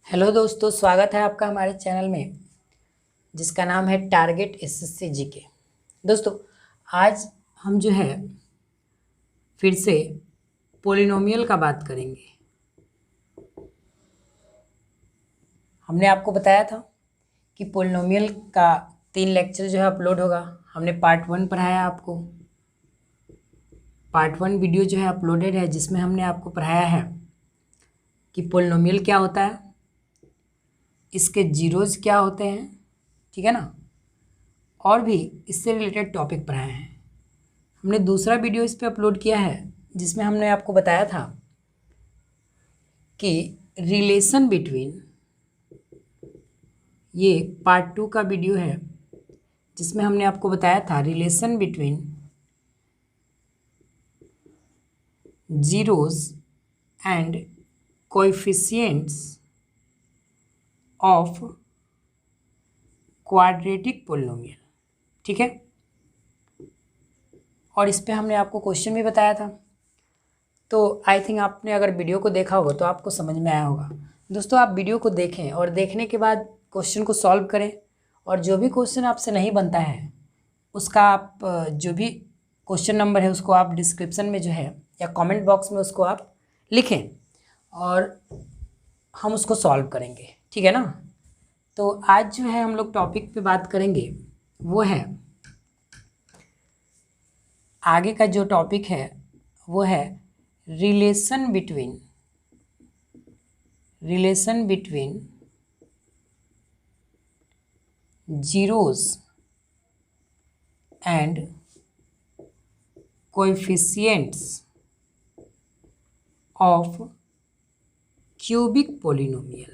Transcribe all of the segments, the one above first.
Hello दोस्तों, स्वागत है आपका हमारे चैनल में जिसका नाम है टारगेट एसएससी जीके। दोस्तों, आज हम जो है फिर से पोलिनोमियल का बात करेंगे। हमने आपको बताया था कि पोलिनोमियल का 3 लेक्चर जो है अपलोड होगा। हमने पार्ट 1 पढ़ाया आपको। पार्ट 1 वीडियो जो है अपलोडेड है जिसमें हमने आपको पढ़ाया है कि पोलिनोमियल क्या होता है, इसके जीरोज़ क्या होते हैं, ठीक है ना, और भी इससे रिलेटेड टॉपिक पढ़ाए हैं। हमने दूसरा वीडियो इस पे अपलोड किया है जिसमें हमने आपको बताया था कि रिलेशन बिटवीन, ये पार्ट 2 का वीडियो है जिसमें हमने आपको बताया था relation between zeros and coefficients of quadratic polynomial, ठीक है। और इस पे हमने आपको क्वेश्चन भी बताया था। तो आई थिंक आपने अगर वीडियो को देखा होगा तो आपको समझ में आया होगा। दोस्तों, आप वीडियो को देखें और देखने के बाद क्वेश्चन को सॉल्व करें, और जो भी क्वेश्चन आपसे नहीं बनता है उसका आप जो भी क्वेश्चन नंबर है उसको आप डिस्क्रिप्शन में जो है या कमेंट बॉक्स में उसको आप लिखें और हम उसको सॉल्व करेंगे, ठीक है ना। तो आज जो है हम लोग टॉपिक पे बात करेंगे वो है, आगे का जो टॉपिक है वो है relation between zeros and coefficients of cubic polynomial.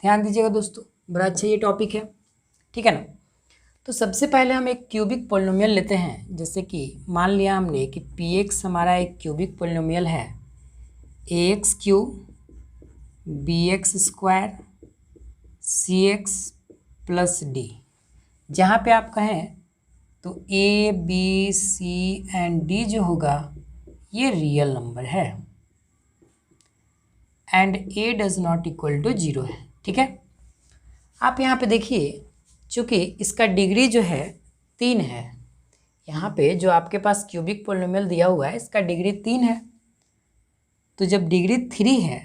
ध्यान दीजिएगा दोस्तों, बड़ा अच्छा ये टॉपिक है, ठीक है ना। तो सबसे पहले हम एक क्यूबिक पोलिनोमियल लेते हैं। जैसे कि मान लिया हमने कि px हमारा एक क्यूबिक पोलिनोमियल है, ax cube bx square cx plus d. जहाँ पे आप कहें तो a b c and d जो होगा ये रियल नंबर है and a does not equal to 0 है, ठीक है। आप यहाँ पे देखिए, चूँकि इसका डिग्री जो है 3 है, यहाँ पे जो आपके पास क्यूबिक पोलिनोमियल दिया हुआ है इसका डिग्री 3 है। तो जब डिग्री 3 है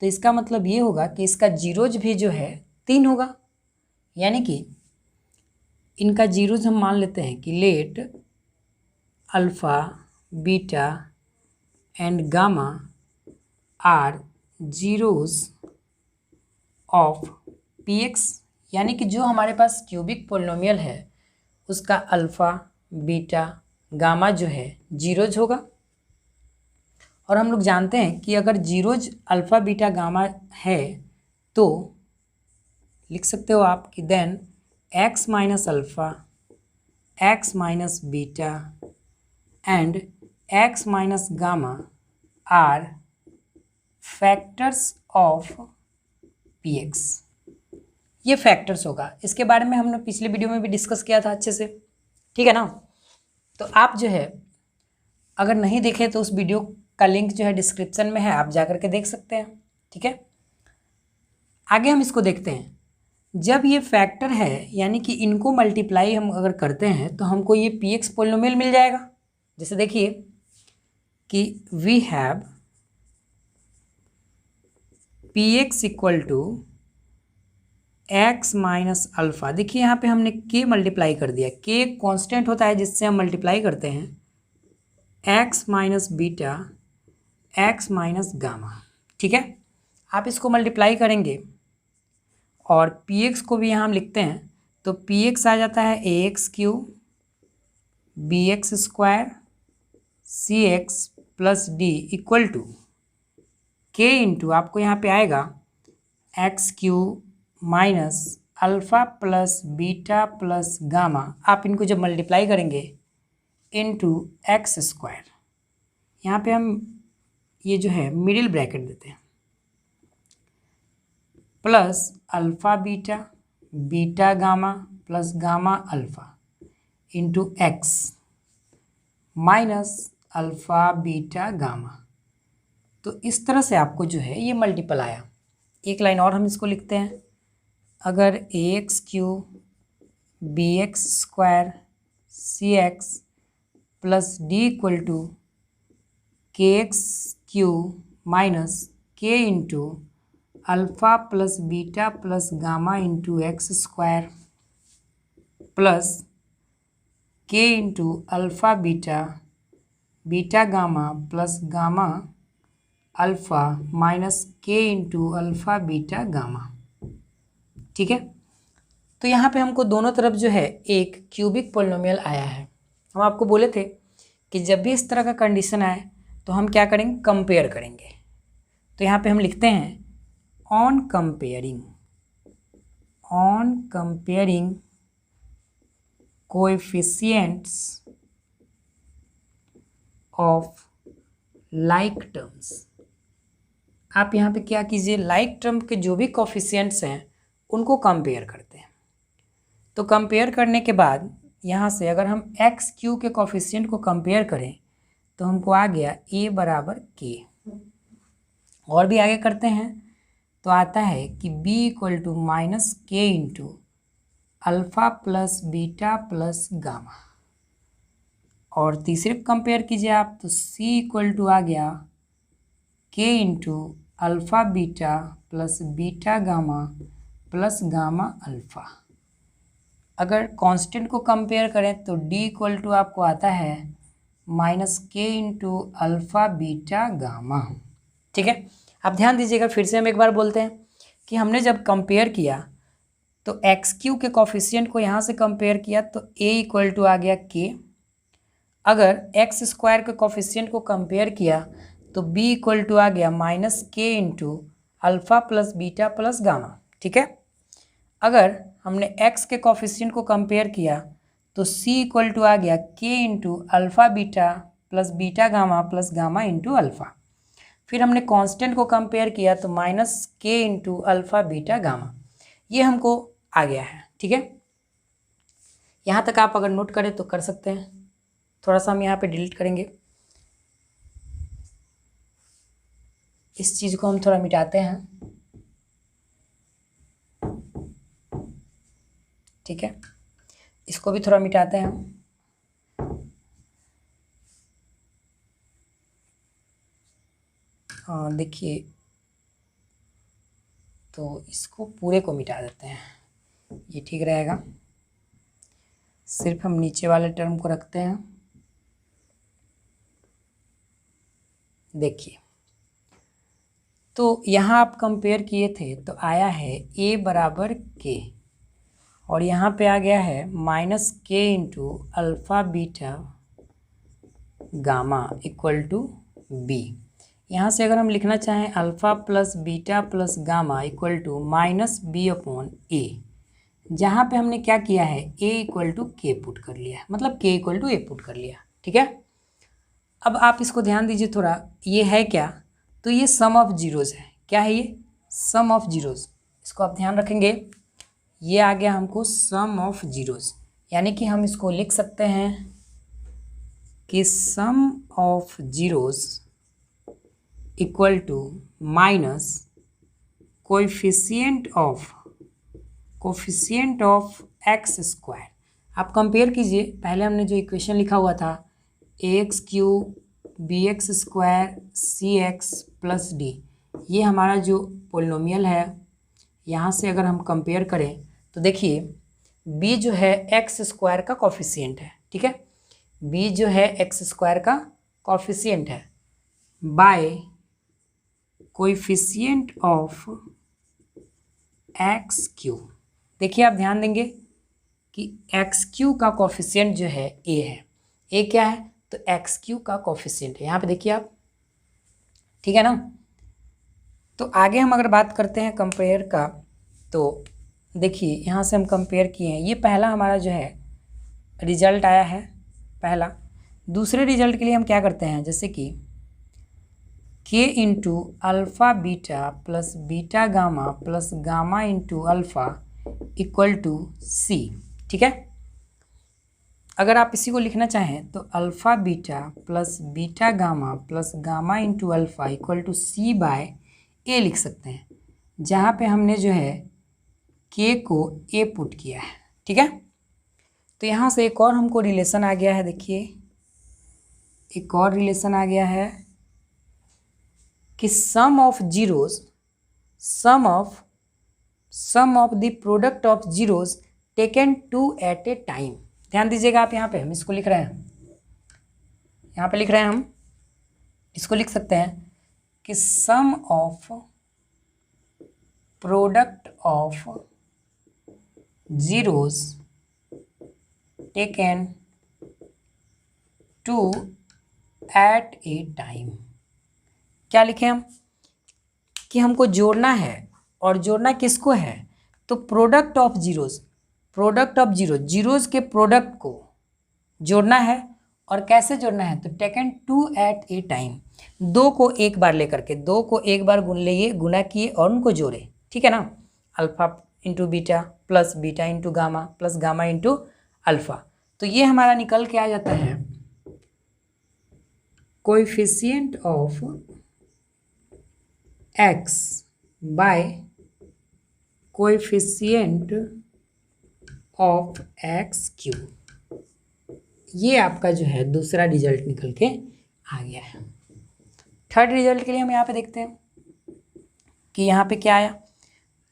तो इसका मतलब ये होगा कि इसका जीरोज भी जो है 3 होगा। यानी कि इनका जीरोज हम मान लेते हैं कि let alpha beta and gamma are zeros of px। यानी कि जो हमारे पास क्यूबिक पोलिनोमियल है उसका अल्फ़ा बीटा गामा जो है जीरोज होगा। और हम लोग जानते हैं कि अगर जीरोज अल्फ़ा बीटा गामा है तो लिख सकते हो आप कि then x minus alpha x minus beta and x minus gamma are factors of px। ये फैक्टर्स होगा। इसके बारे में हमने पिछले वीडियो में भी डिस्कस किया था अच्छे से, ठीक है ना। तो आप जो है अगर नहीं देखे तो उस वीडियो का लिंक जो है डिस्क्रिप्शन में है, आप जाकर के देख सकते हैं, ठीक है। आगे हम इसको देखते हैं। जब ये फैक्टर है यानी कि इनको मल्टीप्लाई हम अगर करते हैं तो हमको ये px पोलिनोमियल मिल जाएगा। जैसे देखिए कि we have px equal to x minus alpha. देखिए यहाँ पे हमने k मल्टीप्लाई कर दिया। k एक कॉन्स्टेंट होता है जिससे हम मल्टीप्लाई करते हैं, x minus beta x minus gamma, ठीक है। आप इसको मल्टीप्लाई करेंगे और px को भी यहाँ हम लिखते हैं तो px आ जाता है ax cube bx square cx plus d equal to k into आपको यहाँ पे आएगा x cube minus alpha plus beta plus gamma. आप इनको जब मल्टीप्लाई करेंगे इंटू एक्स स्क्वायर, यहाँ पे हम ये जो है मिडिल ब्रैकेट देते हैं, plus alpha beta beta gamma plus gamma alpha into x minus alpha beta gamma. तो इस तरह से आपको जो है ये मल्टीपल आया। एक लाइन और हम इसको लिखते हैं, अगर ax³ bx² cx plus d equal to kx³ minus k into alpha plus beta plus gamma into x² plus k into alpha beta beta gamma plus gamma alpha minus k into alpha beta gamma. ठीक है, तो यहाँ पे हमको दोनों तरफ जो है एक क्यूबिक पोलिनोमियल आया है। हम आपको बोले थे कि जब भी इस तरह का कंडीशन आए तो हम क्या करेंगे, कंपेयर करेंगे। तो यहाँ पे हम लिखते हैं on comparing coefficients of like terms. आप यहाँ पे क्या कीजिए, लाइक टर्म के जो भी कोएफिशिएंट्स हैं उनको कंपेयर करते हैं। तो कंपेयर करने के बाद यहाँ से अगर हम x³ के कोएफिशिएंट को कंपेयर करें तो हमको आ गया a बराबर k। और भी आगे करते हैं तो आता है कि b equal to minus k into alpha plus beta plus gamma. और तीसरे कंपेयर कीजिए आप तो c इक्वल टू आ गया k into alpha beta plus beta gamma plus gamma alpha. अगर कांस्टेंट को कंपेयर करें तो d इक्वल टू आपको आता है minus k into alpha beta gamma. ठीक है, आप ध्यान दीजिएगा, फिर से हम एक बार बोलते हैं कि हमने जब कंपेयर किया तो x³ के कोएफिशिएंट को यहाँ से कंपेयर किया तो a इक्वल टू आ गया k। अगर x² के कोएफिशिएंट को कंपेयर किया तो b इक्वल टू आ गया minus k into alpha plus beta plus gamma. ठीक है, अगर हमने x के कोएफिशिएंट को कंपेयर किया तो c इक्वल टू आ गया k into alpha beta plus beta gamma plus gamma into alpha. फिर हमने कांस्टेंट को कंपेयर किया तो minus k into alpha beta gamma. ये हमको आ गया है। ठीक है, यहाँ तक आप अगर नोट करें तो कर सकते हैं। थोड़ा सा हम यहाँ पे डिलीट करेंगे, इस चीज़ को हम थोड़ा मिटाते हैं। ठीक है, इसको भी थोड़ा मिटाते हैं हम। हाँ देखिए, तो इसको पूरे को मिटा देते हैं, ये ठीक रहेगा। सिर्फ हम नीचे वाले टर्म को रखते हैं। देखिए, तो यहाँ आप कंपेयर किए थे तो आया है a बराबर k और यहाँ पे आ गया है minus k into alpha beta gamma equal to b। यहाँ से अगर हम लिखना चाहें alpha plus beta plus gamma equal to minus b upon a, जहाँ पे हमने क्या किया है a equal to k put कर लिया, मतलब k equal to a put कर लिया। ठीक है, अब आप इसको ध्यान दीजिए थोड़ा, ये है क्या, तो ये सम ऑफ जीरोज़ है। क्या है ये, सम ऑफ जीरोज़। इसको आप ध्यान रखेंगे, ये आ गया हमको सम ऑफ जीरोज़, यानी कि हम इसको लिख सकते हैं कि sum of zeros equal to minus coefficient of x²। आप कंपेयर कीजिए, पहले हमने जो इक्वेशन लिखा हुआ था ax³ bx² cx plus d, ये हमारा जो पोलिनोमियल है, यहाँ से अगर हम कंपेयर करें तो देखिए b जो है x² का कोएफिशिएंट है। ठीक है, b जो है x² का कोएफिशिएंट है बाय कोएफिशिएंट ऑफ x³। देखिए आप ध्यान देंगे कि x³ का कोएफिशिएंट जो है a है। a क्या है, तो x³ का कोएफिशिएंट है, यहाँ पे देखिए आप। ठीक है ना, तो आगे हम अगर बात करते हैं कंपेयर का, तो देखिए यहाँ से हम कंपेयर किए हैं, ये पहला हमारा जो है रिजल्ट आया है पहला। दूसरे रिजल्ट के लिए हम क्या करते हैं, जैसे कि k into alpha beta plus beta gamma plus gamma into alpha equal to c। ठीक है, अगर आप इसी को लिखना चाहें तो alpha beta plus beta gamma plus gamma into alpha equal to C by A लिख सकते हैं, जहाँ पे हमने जो है के को ए पुट किया है। ठीक है, तो यहाँ से एक और हमको रिलेशन आ गया है। देखिए एक और रिलेशन आ गया है कि sum of zeros, sum of the product of zeros taken two at a time. ध्यान दीजिएगा आप, यहाँ पे हम इसको लिख रहे हैं, यहाँ पे लिख रहे हैं हम इसको लिख सकते हैं कि sum of product of zeros taken two at a time. क्या लिखें हम कि हमको जोड़ना है, और जोड़ना किसको है, तो product of zeros, product of zeros के प्रोडक्ट को जोड़ना है। और कैसे जोड़ना है, तो taken two at a time, दो को एक बार लेकर के, दो को एक बार गुना किए और उनको जोड़े। ठीक है ना, alpha into beta plus beta into gamma plus gamma into alpha. तो ये हमारा निकल के आ जाता है coefficient of x by coefficient of x cube. ये आपका जो है दूसरा रिजल्ट निकल के आ गया है। थर्ड रिजल्ट के लिए हम यहाँ पे देखते हैं कि यहाँ पे क्या आया।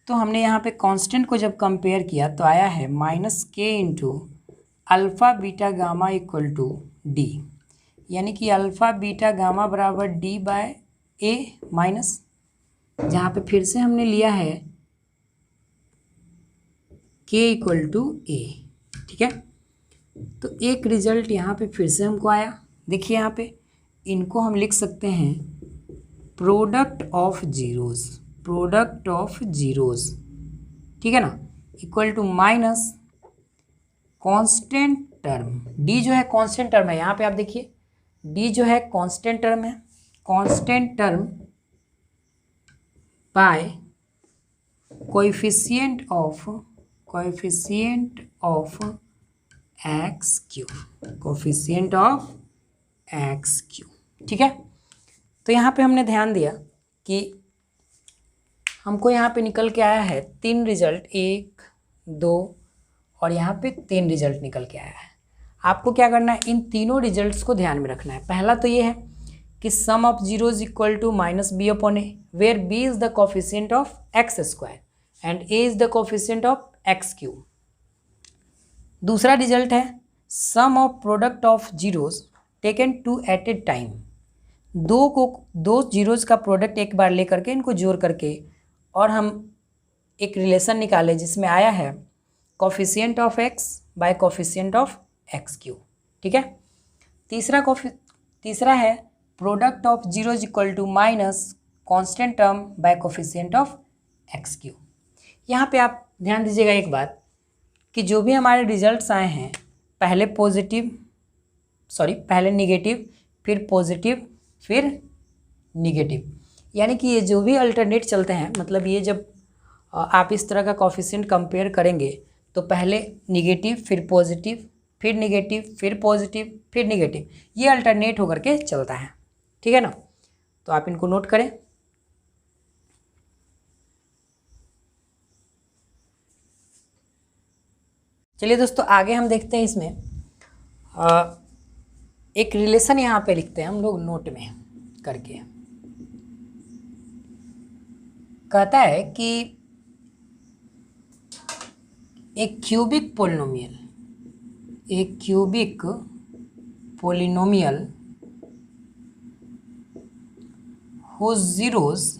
तो हमने यहाँ पे कांस्टेंट को जब कंपेयर किया तो आया है minus k into alpha beta gamma equal to d, यानी कि अल्फ़ा बीटा गामा बराबर डी बाय ए माइनस, जहाँ पे फिर से हमने लिया है के इक्वल टू ए। ठीक है, तो एक रिजल्ट यहाँ पे फिर से हमको आया। देखिए यहाँ पे इनको हम लिख सकते हैं product of zeros, product of zeros. ठीक है ना, equal to minus constant term, d जो है कांस्टेंट टर्म है, यहाँ पे आप देखिए डी जो है कांस्टेंट टर्म है, constant term bye coefficient of x Q, coefficient of x Q. ठीक है, तो यहाँ पे हमने ध्यान दिया कि हमको यहाँ पे निकल के आया है 3 रिजल्ट, 1 2 और यहाँ पे 3 रिजल्ट निकल के आया है। आपको क्या करना है, इन तीनों रिजल्ट्स को ध्यान में रखना है। पहला तो ये है कि sum of zeros equal to minus B upon A, where B is the coefficient of x square and A is the coefficient of x cube. दूसरा रिजल्ट है sum of product of zeros taken two at a time, दो zeros का product एक बार लेकर के इनको जोड़ करके और हम एक रिलेशन निकाले जिसमें आया है coefficient of x by coefficient of x cube. ठीक है, तीसरा है product of zeros equal to minus constant term by coefficient of x cube. यहाँ पे आप ध्यान दीजिएगा एक बात कि जो भी हमारे रिजल्ट्स आए हैं, पहले निगेटिव फिर पॉजिटिव फिर निगेटिव, यानी कि ये जो भी अल्टरनेट चलते हैं, मतलब ये जब आप इस तरह का कोफिशिएंट कंपेयर करेंगे तो पहले निगेटिव फिर पॉजिटिव फिर निगेटिव फिर पॉजिटिव फिर निगेटिव, ये अल्टरनेट होकर के चलता है। ठीक है ना, तो आप इनको नोट करें। चलिए दोस्तों आगे हम देखते हैं। इसमें एक रिलेशन यहाँ पे लिखते हैं हम लोग नोट में करके। कहता है कि एक cubic polynomial whose zeros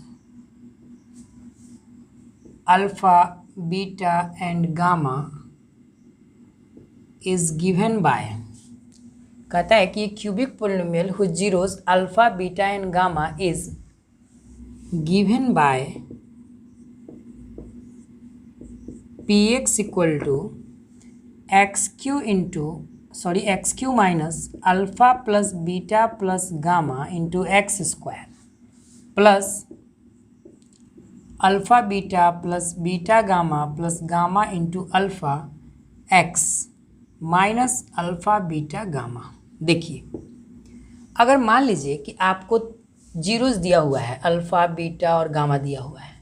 alpha, beta and gamma is given by, कहता है कि cubic polynomial whose zeros alpha, beta and gamma is given by px equal to xq minus alpha plus beta plus gamma into x square plus alpha beta plus beta gamma plus gamma into alpha x minus alpha beta gamma. देखिए, अगर मान लीजिए कि आपको zeros दिया हुआ है, alpha beta और गामा दिया हुआ है,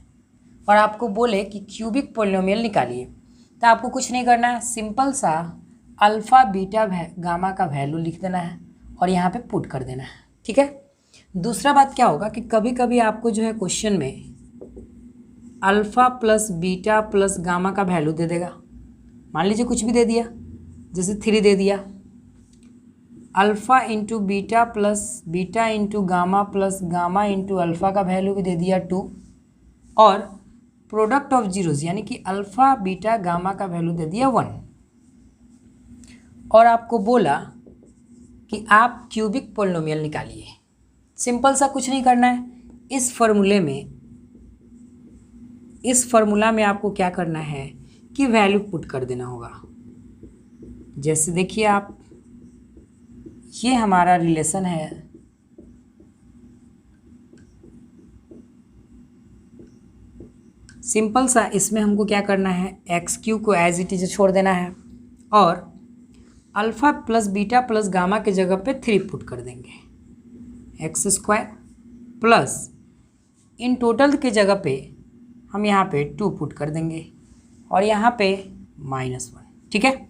और आपको बोले कि क्यूबिक पोलिनोमियल निकालिए, तो आपको कुछ नहीं करना है, सिंपल सा अल्फ़ा बीटा गामा का वैल्यू लिख देना है और यहाँ पे पुट कर देना है। ठीक है। दूसरा बात क्या होगा कि कभी कभी आपको जो है क्वेश्चन में alpha plus beta plus gamma का वैल्यू दे देगा। मान लीजिए कुछ भी दे दिया, जैसे 3 दे दिया, alpha into beta plus beta into gamma plus gamma into alpha का वैल्यू भी दे दिया 2, और प्रोडक्ट ऑफ जीरोस यानी कि अल्फ़ा बीटा गामा का वैल्यू दे दिया 1, और आपको बोला कि आप क्यूबिक पोलिनोमियल निकालिए। सिंपल सा कुछ नहीं करना है, इस फार्मूला में आपको क्या करना है कि वैल्यू पुट कर देना होगा। जैसे देखिए आप, ये हमारा रिलेशन है, सिंपल सा, इसमें हमको क्या करना है, एक्स क्यू को एज इट इज छोड़ देना है और alpha plus beta plus gamma के जगह पे 3 पुट कर देंगे, x square plus in total के जगह पे हम यहाँ पे 2 पुट कर देंगे और यहाँ पे -1। ठीक है।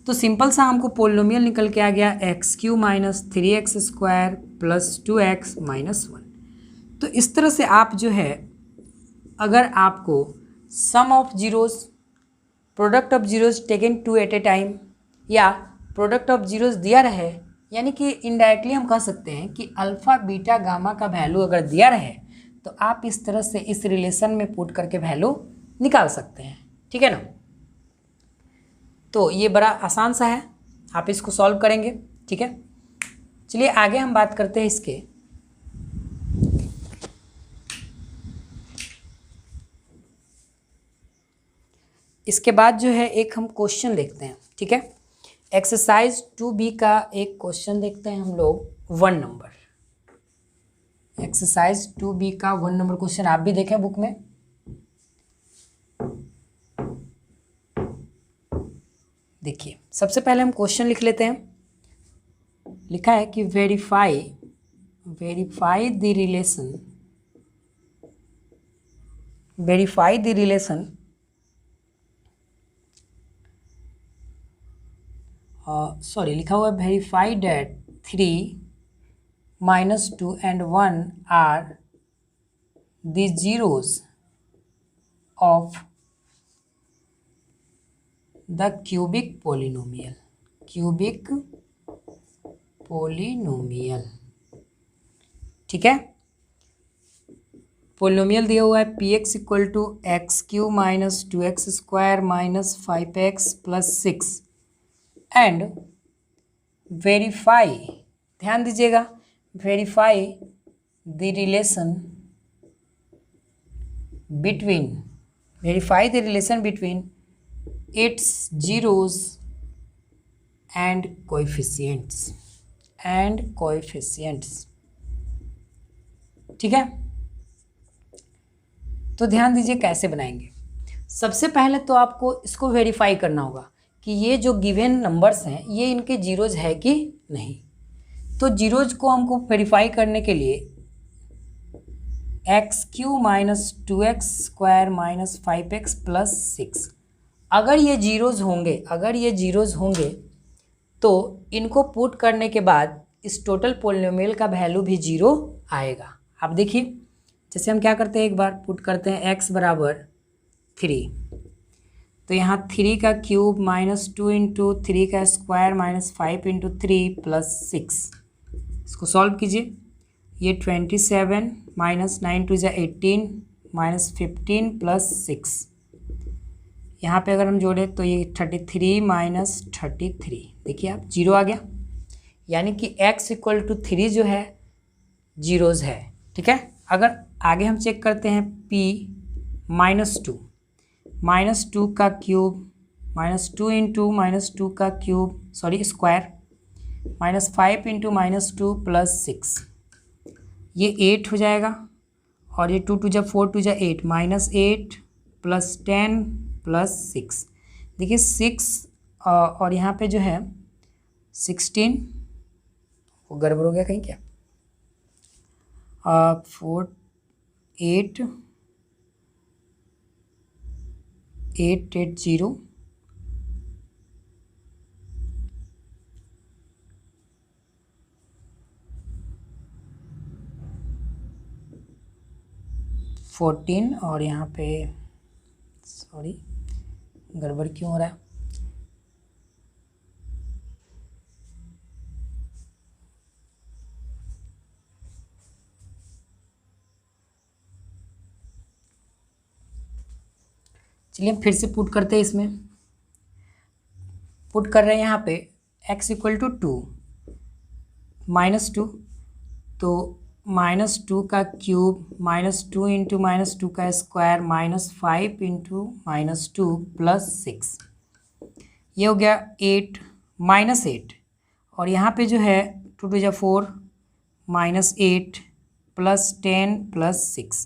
तो सिंपल सा हमको पोलिनोमियल निकल के आ गया x cube minus 3x square plus 2x minus 1। तो इस तरह से आप जो है, अगर आपको sum of zeros, product of zeros taken 2 at a time, या प्रोडक्ट ऑफ जीरोस दिया रहे, यानी कि इनडायरेक्टली हम कह सकते हैं कि अल्फ़ा बीटा गामा का वैल्यू अगर दिया रहे तो आप इस तरह से इस रिलेशन में पुट करके वैल्यू निकाल सकते हैं। ठीक है ना। तो ये बड़ा आसान सा है, आप इसको सॉल्व करेंगे। ठीक है। चलिए आगे हम बात करते हैं इसके। इसके बाद जो है एक हम क्वेश्चन देखते हैं। ठीक है। एक्सरसाइज 2B का एक क्वेश्चन देखते हैं हम लोग, 1 नंबर। एक्सरसाइज 2B का 1 नंबर क्वेश्चन आप भी देखें बुक में। देखिए, सबसे पहले हम क्वेश्चन लिख लेते हैं। लिखा है कि वेरीफाई द रिलेशन लिखा हुआ है verify date 3 - 2 and 1 are the zeros of the cubic polynomial। ठीक है। पोलिनोमियल दिया हुआ है px equal to x cube minus 2x square minus 5x plus 6 and verify, ध्यान दीजिएगा, verify the relation between its zeros and coefficients. ठीक है। तो ध्यान दीजिए कैसे बनाएंगे। सबसे पहले तो आपको इसको वेरीफाई करना होगा कि ये जो गिवन नंबर्स हैं ये इनके जीरोज है कि नहीं। तो जीरोज को हमको वेरीफाई करने के लिए x cube minus 2x square minus 5x plus 6, अगर ये जीरोज होंगे तो इनको पुट करने के बाद इस टोटल पोलिनोमियल का वैल्यू भी 0 आएगा। आप देखिए, जैसे हम क्या करते हैं, एक बार पुट करते हैं x बराबर 3, तो यहाँ 3 का क्यूब माइनस 2 इंटू 3 का स्क्वायर माइनस 5 इंटू 3 प्लस 6, इसको सॉल्व कीजिए। ये 27 माइनस 9 टू 18 माइनस 15 प्लस 6, यहाँ पे अगर हम जोड़े तो ये 33 माइनस 33, देखिए आप 0 आ गया, यानी कि x इक्वल टू 3 जो है जीरोज है। ठीक है। अगर आगे हम चेक करते हैं p -2 का क्यूब -2 इंटू -2 का क्यूब स्क्वायर -5 इंटू -2 प्लस 6, ये 8 हो जाएगा, और ये 2 2 4 2 8 -8 प्लस 10 प्लस 6, देखिए 6 और यहाँ पे जो है 16, वो गड़बड़ हो गया कहीं क्या, 4 8 8 8 0 14 और यहाँ पे सॉरी गड़बड़ क्यों हो रहा है, चलिए हम फिर से पुट करते हैं। इसमें पुट कर रहे हैं यहाँ पे x इक्वल टू 2 -2, तो -2 का क्यूब -2 इंटू -2 का स्क्वायर -5 इंटू -2 प्लस 6, ये हो गया 8 -8, और यहाँ पे जो है 2 2 4 -8 प्लस 10 प्लस 6,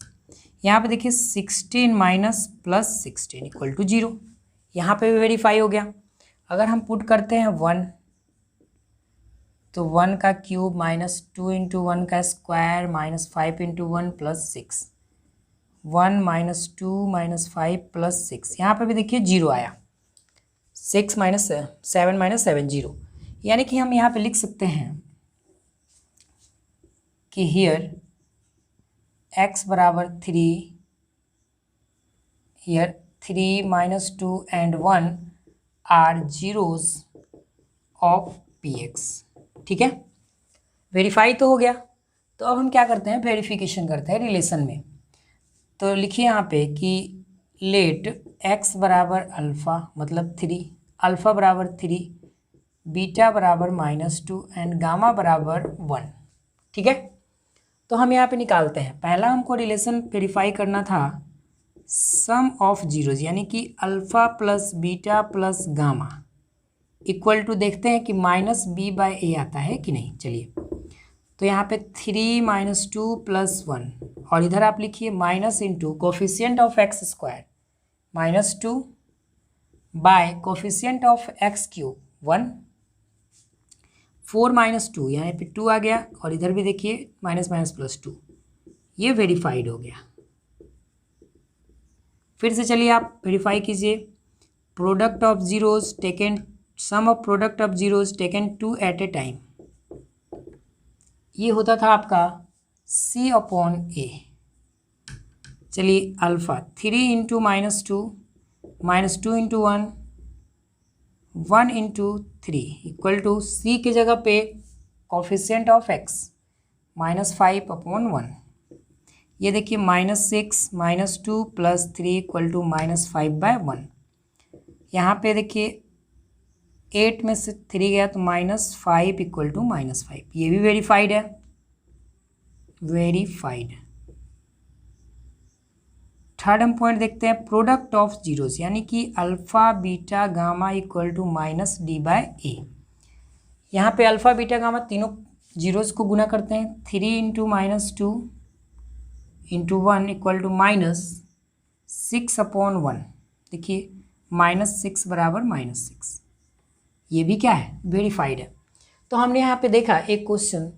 यहाँ पे देखिए 16 माइनस प्लस 16 इक्वल टू 0, यहाँ पे भी वेरीफाई हो गया। अगर हम पुट करते हैं 1, तो 1 का क्यूब -2 इंटू 1 का स्क्वायर -5 इंटू 1 प्लस 6, 1 -2 -5 प्लस 6, यहाँ पे भी देखिए 0 आया, 6 -7 -7 0, यानी कि हम यहाँ पे लिख सकते हैं कि हियर x बराबर 3, here 3 -2 and 1 are zeros of px। ठीक है, वेरीफाई तो हो गया। तो अब हम क्या करते हैं, वेरिफिकेशन करते हैं रिलेशन में। तो लिखिए यहाँ पे कि लेट x बराबर अल्फ़ा मतलब 3, अल्फ़ा बराबर 3, बीटा बराबर -2 एंड गामा बराबर 1। ठीक है, तो हम यहाँ पे निकालते हैं। पहला हमको रिलेशन वेरीफाई करना था सम ऑफ जीरोज, यानी कि alpha plus beta plus gamma equal to, देखते हैं कि -b/a आता है कि नहीं। चलिए, तो यहाँ पे 3 -2 प्लस 1, और इधर आप लिखिए minus into coefficient of x square -2 bye coefficient of x cube 1, 4 -2 यहाँ पे 2 आ गया, और इधर भी देखिए माइनस माइनस प्लस 2, ये वेरीफाइड हो गया। फिर से चलिए आप वेरीफाई कीजिए, product of zeros taken, sum of product of zeros taken 2 at a time, ये होता था आपका C/A। चलिए alpha 3 into -2 -2 into 1 1 into 3 equal to C की जगह पे कोफिशिएंट ऑफ x -5/1, ये देखिए -6 -2 प्लस 3 इक्वल टू -5/1। यहाँ पे देखिए 8 में से 3 गया तो -5 इक्वल टू -5, ये भी वेरीफाइड है, वेरीफाइड। थर्ड हम पॉइंट देखते हैं, प्रोडक्ट ऑफ जीरोस, यानी कि alpha beta gamma equal to -d/a। यहाँ पे अल्फ़ा बीटा गामा तीनों जीरोस को गुना करते हैं, 3 इंटू -2 इंटू 1 इक्वल टू -6/1, देखिए -6 बराबर -6, ये भी क्या है, वेरीफाइड है। तो हमने यहाँ पे देखा एक क्वेश्चन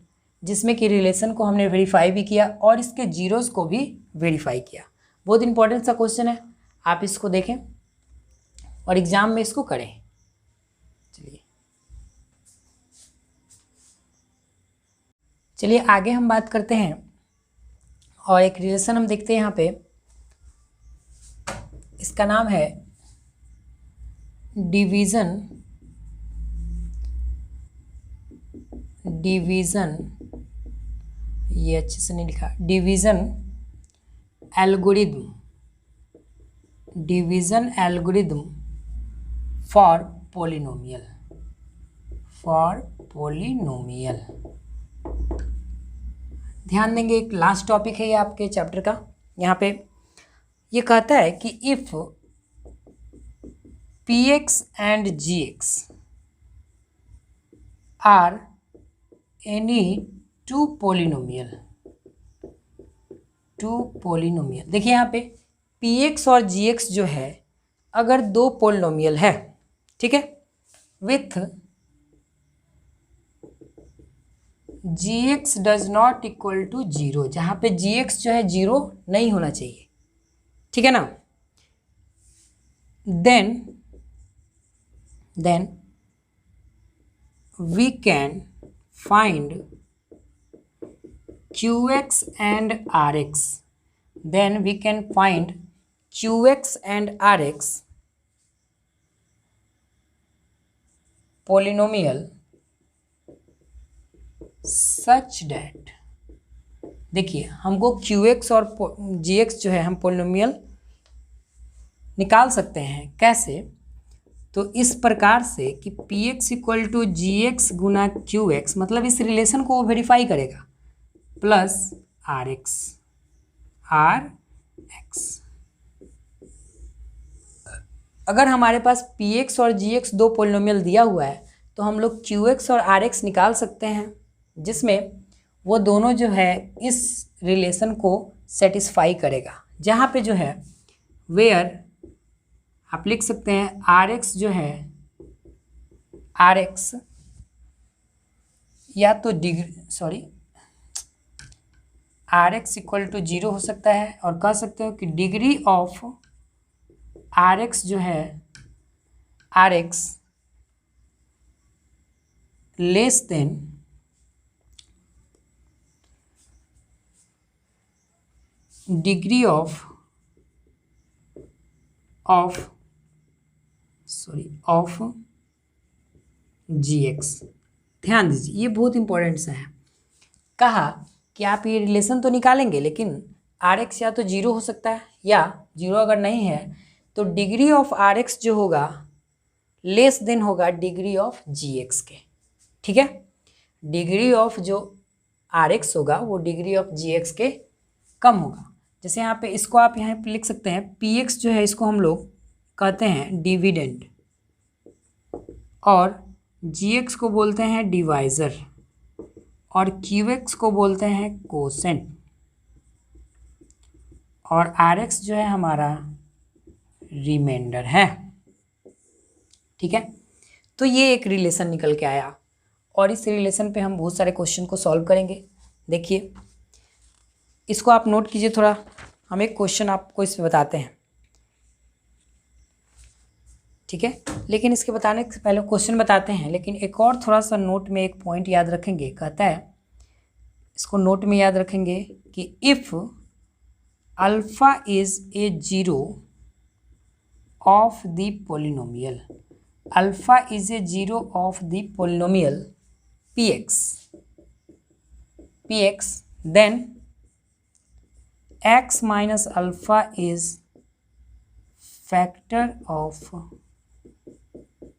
जिसमें कि रिलेशन को हमने वेरीफाई भी किया और इसके जीरोस को भी वेरीफाई किया। बहुत इंपॉर्टेंट सा क्वेश्चन है, आप इसको देखें और एग्जाम में इसको करें। चलिए आगे हम बात करते हैं, और एक रिलेशन हम देखते हैं यहाँ पे, इसका नाम है डिवीज़न ये अच्छे से नहीं लिखा, डिवीज़न एल्गोरिदम फॉर पोलिनोमियल, ध्यान देंगे। एक लास्ट टॉपिक है ये आपके चैप्टर का। यहाँ पे ये कहता है कि if px and gx are any two polynomial, देखिए यहाँ पे px और gx जो है अगर दो पोलिनोमियल है, ठीक है, with gx does not equal to zero, जहाँ पे gx जो है जीरो नहीं होना चाहिए, ठीक है ना। Then we can find qx and rx, then we can find qx and rx polynomial such that, देखिए हमको qx और gx जो है हम पोलिनोमियल निकाल सकते हैं, कैसे, तो इस प्रकार से कि px equal to g x गुना qx, मतलब इस रिलेशन को वो वेरीफाई करेगा, प्लस आर एक्स। अगर हमारे पास px और gx दो पोलिनोमियल दिया हुआ है तो हम लोग qx और rx निकाल सकते हैं, जिसमें वो दोनों जो है इस रिलेशन को सेटिस्फाई करेगा, जहाँ पे जो है वेयर आप लिख सकते हैं rx जो है rx या तो rx इक्वल टू जीरो हो सकता है, और कह सकते हो कि डिग्री ऑफ rx जो है rx less than degree of gx। ध्यान दीजिए, ये बहुत इंपॉर्टेंट सा है। कहा कि आप ये रिलेशन तो निकालेंगे, लेकिन rx या तो जीरो हो सकता है, या जीरो अगर नहीं है तो डिग्री ऑफ rx जो होगा लेस देन होगा डिग्री ऑफ gx के, ठीक है। डिग्री ऑफ जो rx होगा वो डिग्री ऑफ gx के कम होगा। जैसे यहाँ पे इसको आप यहाँ पे लिख सकते हैं, px जो है इसको हम लोग कहते हैं डिविडेंड, और gx को बोलते हैं डिवाइज़र, और qx को बोलते हैं कोसेंट, और rx जो है हमारा रिमाइंडर है, ठीक है। तो ये एक रिलेशन निकल के आया, और इस रिलेशन पे हम बहुत सारे क्वेश्चन को सॉल्व करेंगे। देखिए इसको आप नोट कीजिए थोड़ा, हम एक क्वेश्चन आपको इसमें बताते हैं, ठीक है। लेकिन इसके बताने से पहले क्वेश्चन बताते हैं, लेकिन एक और थोड़ा सा नोट में एक पॉइंट याद रखेंगे। कहता है, इसको नोट में याद रखेंगे कि if alpha is a zero of the polynomial, alpha is a zero of the polynomial px, then x minus alpha is factor of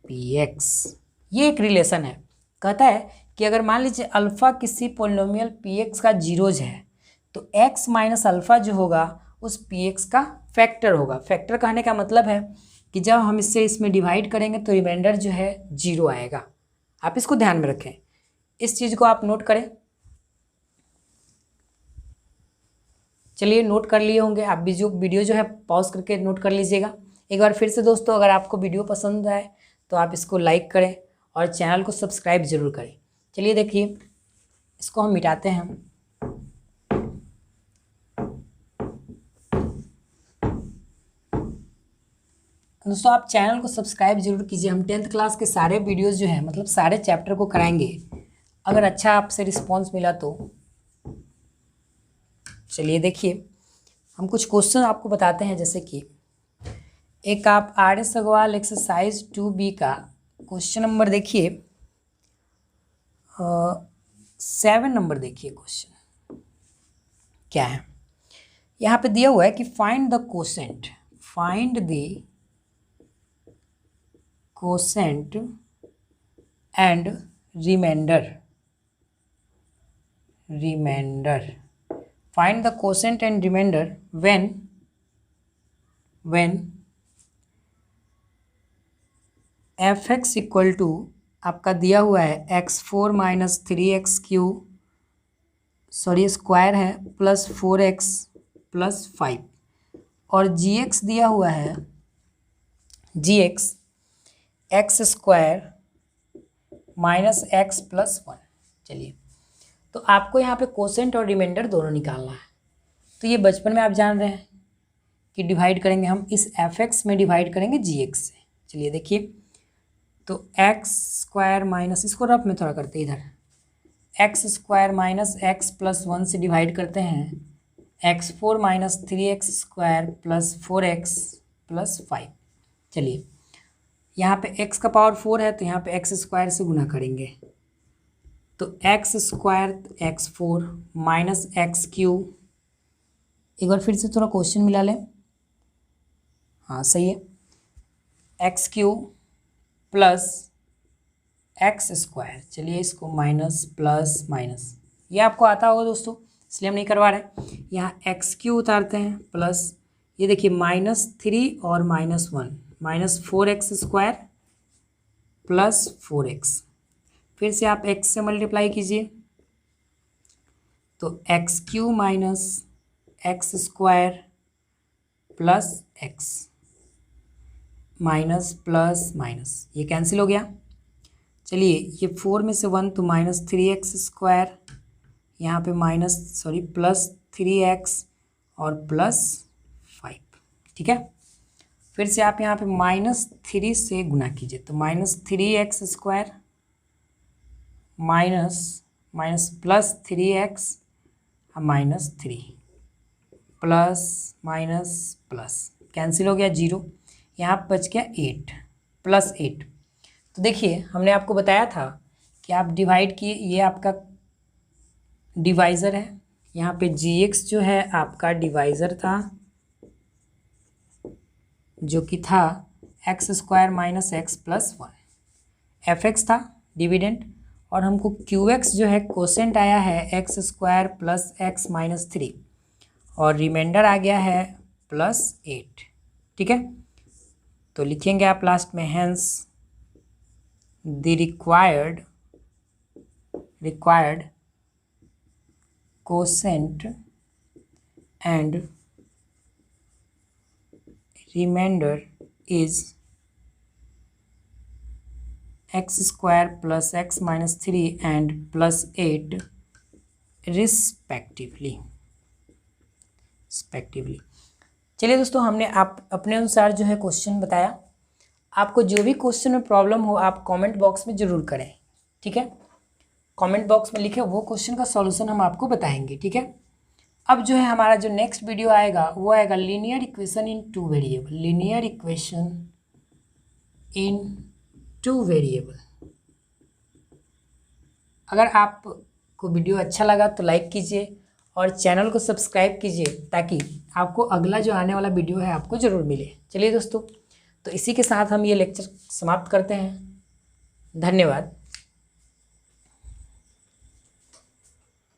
px। ये एक रिलेशन है। कहता है कि अगर मान लीजिए अल्फ़ा किसी पोलिनोमियल px का जीरोज है, तो x माइनस अल्फ़ा जो होगा उस px का फैक्टर होगा। फैक्टर कहने का मतलब है कि जब हम इसमें डिवाइड करेंगे तो रिमाइंडर जो है जीरो आएगा। आप इसको ध्यान में रखें, इस चीज़ को आप नोट करें। चलिए नोट कर लिए होंगे आप भी, जो वीडियो जो है पॉज करके नोट कर लीजिएगा। एक बार फिर से दोस्तों, अगर आपको वीडियो पसंद आए तो आप इसको लाइक करें और चैनल को सब्सक्राइब जरूर करें। चलिए देखिए, इसको हम मिटाते हैं। दोस्तों आप चैनल को सब्सक्राइब जरूर कीजिए। हम 10th क्लास के सारे वीडियोस जो हैं, मतलब सारे चैप्टर को कराएंगे। अगर अच्छा आपसे रिस्पांस मिला तो चलिए देखिए, हम कुछ क्वेश्चन आपको बताते हैं। जैसे कि एक आप RS अग्रवाल एक्सरसाइज 2B का क्वेश्चन नंबर देखिए, 7 नंबर देखिए। क्वेश्चन क्या है, यहाँ पे दिया हुआ है कि find the quotient, find the quotient and remainder, find the quotient and remainder when fx equal to आपका दिया हुआ है x4 minus 3x cube, sorry square है, प्लस 4x प्लस 5, और gx दिया हुआ है gx x square minus x plus 1। चलिए, तो आपको यहाँ पे कोसेंट और रिमाइंडर दोनों निकालना है। तो ये बचपन में आप जान रहे हैं कि डिवाइड करेंगे हम इस एफ एक्स में डिवाइड करेंगे जी एक्स से। चलिए देखिए, तो एक्स स्क्वायर माइनस, इसको रफ में थोड़ा करते हैं, इधर x square minus x plus 1 से डिवाइड करते हैं x four minus 3x square plus 4x plus 5। चलिए, यहाँ पे x का पावर 4 है तो यहाँ पे x स्क्वायर से गुना करेंगे, तो x square x four minus x cube. एक बार फिर से थोड़ा क्वेश्चन मिला लें, हाँ सही है, x cube plus x square. चलिए इसको माइनस प्लस माइनस, ये आपको आता होगा दोस्तों, इसलिए हम नहीं करवा रहे। यहाँ एक्स क्यूब उतारते हैं प्लस, ये देखिए -3 और -1, -4x स्क्वायर प्लस 4x। फिर से आप x से मल्टीप्लाई कीजिए, तो x cube minus x square plus x minus plus minus, ये कैंसिल हो गया। चलिए, ये 4 में से 1 तो -3x स्क्वायर, यहाँ पे प्लस 3x और प्लस 5। ठीक है, फिर से आप यहाँ पे -3 से गुना कीजिए, तो -3x square minus plus 3x -3 plus minus plus, cancel हो गया 0, यहाँ पर बच गया 8 प्लस 8। तो देखिए, हमने आपको बताया था कि आप डिवाइड किए, ये आपका डिवाइज़र है, यहाँ पे gx जो है आपका डिवाइज़र था, जो कि था x square minus x plus 1, F x था डिविडेंड, और हमको क्यू एक्स जो है कोसेंट आया है x square plus x minus 3, और रिमाइंडर आ गया है प्लस 8। ठीक है, तो लिखेंगे आप लास्ट में, hence the required quotient and remainder is x square plus x minus 3 and plus 8 respectively। चलिए दोस्तों, हमने आप अपने अनुसार जो है क्वेश्चन बताया। आपको जो भी क्वेश्चन में प्रॉब्लम हो आप कमेंट बॉक्स में ज़रूर करें। ठीक है, कमेंट बॉक्स में लिखे, वो क्वेश्चन का सॉल्यूशन हम आपको बताएंगे। ठीक है, अब जो है हमारा जो नेक्स्ट वीडियो आएगा वो आएगा linear equation in 2 variable, linear equation in 2 variable. अगर आपको वीडियो अच्छा लगा तो लाइक कीजिए और चैनल को सब्सक्राइब कीजिए, ताकि आपको अगला जो आने वाला वीडियो है आपको ज़रूर मिले। चलिए दोस्तों, तो इसी के साथ हम ये लेक्चर समाप्त करते हैं। धन्यवाद।